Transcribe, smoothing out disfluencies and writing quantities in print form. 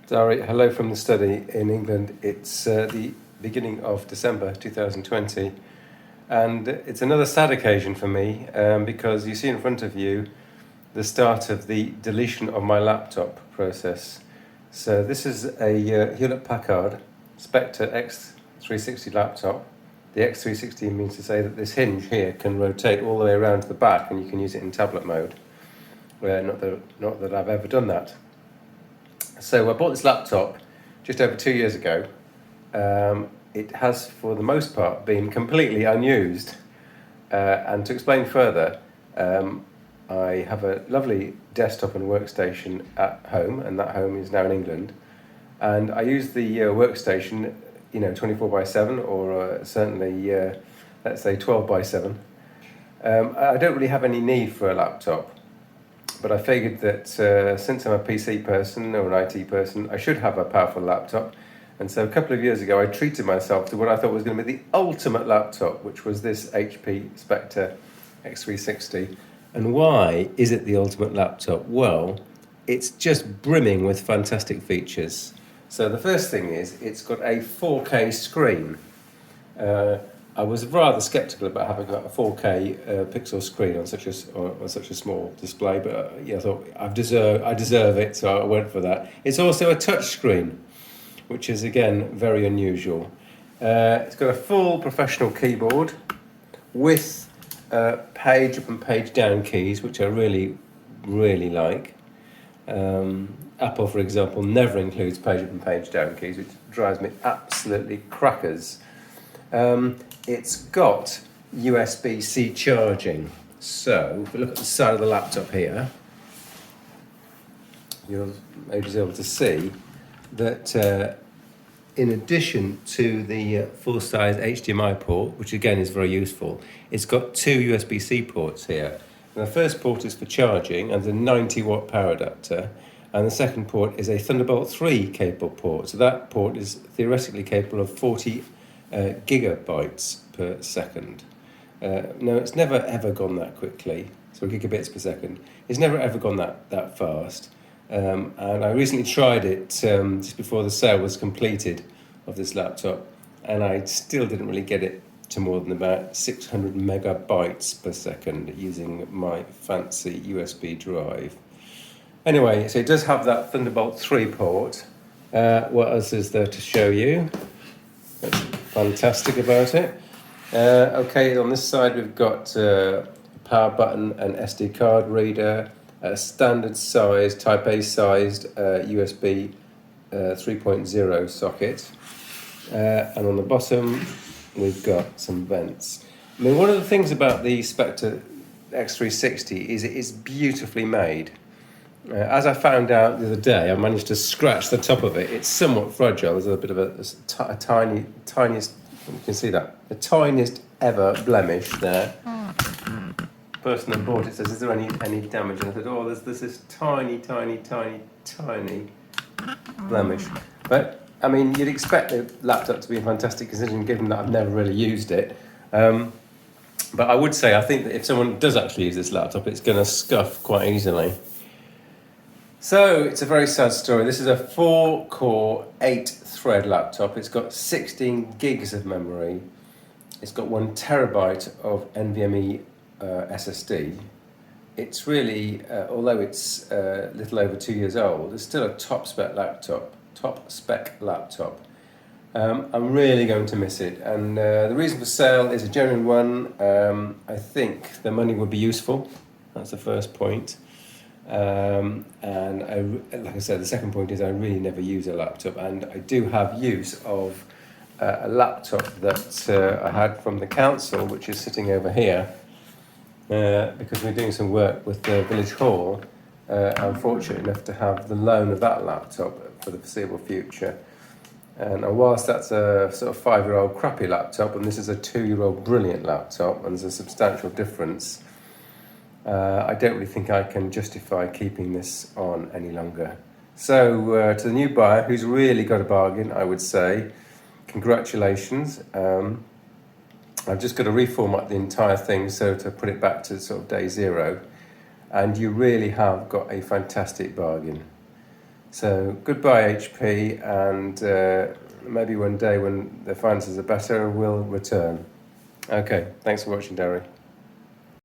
Dari, hello from the study in England. It's the beginning of December 2020, and it's another sad occasion for me because you see in front of you the start of the deletion of my laptop process. So this is a Hewlett-Packard Spectre x360 laptop. The x360 means to say that this hinge here can rotate all the way around to the back, and you can use it in tablet mode. Not that I've ever done that. So I bought this laptop just over 2 years ago. It has, for the most part, been completely unused. And to explain further, I have a lovely desktop and workstation at home, and that home is now in England. And I use the workstation, 24/7, or certainly, let's say 12/7. I don't really have any need for a laptop. But I figured that since I'm a PC person or an IT person, I should have a powerful laptop. And so a couple of years ago, I treated myself to what I thought was going to be the ultimate laptop, which was this HP Spectre x360. And why is it the ultimate laptop? Well, it's just brimming with fantastic features. So the first thing is, it's got a 4K screen. I was rather sceptical about having a 4K pixel screen on such a small display, but I thought I deserve it, so I went for that. It's also a touch screen, which is again very unusual. It's got a full professional keyboard with page up and page down keys, which I really like. Apple, for example, never includes page up and page down keys, which drives me absolutely crackers. It's got USB-C charging. So if we look at the side of the laptop here, you'll maybe be able to see that in addition to the full-size HDMI port, which again is very useful, it's got two USB-C ports here. And the first port is for charging and a 90-watt power adapter, and the second port is a Thunderbolt 3 capable port. So that port is theoretically capable of 40 gigabytes per second. No, it's never ever gone that quickly, so gigabits per second. It's never ever gone that fast. And I recently tried it just before the sale was completed of this laptop, and I still didn't really get it to more than about 600 megabytes per second using my fancy USB drive. Anyway, so it does have that Thunderbolt 3 port. What else is there to show you? That's fantastic about it. Okay, on this side we've got a power button, an SD card reader, a standard size, Type A sized USB 3.0 socket. And on the bottom we've got some vents. I mean, one of the things about the Spectre x360 is it is beautifully made. As I found out the other day, I managed to scratch the top of it. It's somewhat fragile. There's a bit of a tiniest, you can see that, the tiniest ever blemish there. The person that bought it says, is there any damage? And I said, oh, there's this tiny blemish. But, I mean, you'd expect the laptop to be fantastic considering, given that I've never really used it. But I would say, I think that if someone does actually use this laptop, it's going to scuff quite easily. So it's a very sad story. This is a 4-core, 8-thread laptop. It's got 16 gigs of memory. It's got 1 terabyte of NVMe SSD. It's really, although it's a little over 2 years old, it's still a top spec laptop. I'm really going to miss it. And the reason for sale is a genuine one. I think the money would be useful. That's the first point. And like I said, the second point is I really never use a laptop, and I do have use of a laptop that I had from the council, which is sitting over here, because we're doing some work with the village hall. I'm fortunate enough to have the loan of that laptop for the foreseeable future. And whilst that's a sort of 5-year-old crappy laptop, and this is a 2-year-old brilliant laptop, and there's a substantial difference, I don't really think I can justify keeping this on any longer. So to the new buyer who's really got a bargain, I would say, congratulations. I've just got to reformat the entire thing so to put it back to sort of day zero, and you really have got a fantastic bargain. So goodbye HP, and maybe one day when the finances are better, we'll return. Okay, thanks for watching, Derry.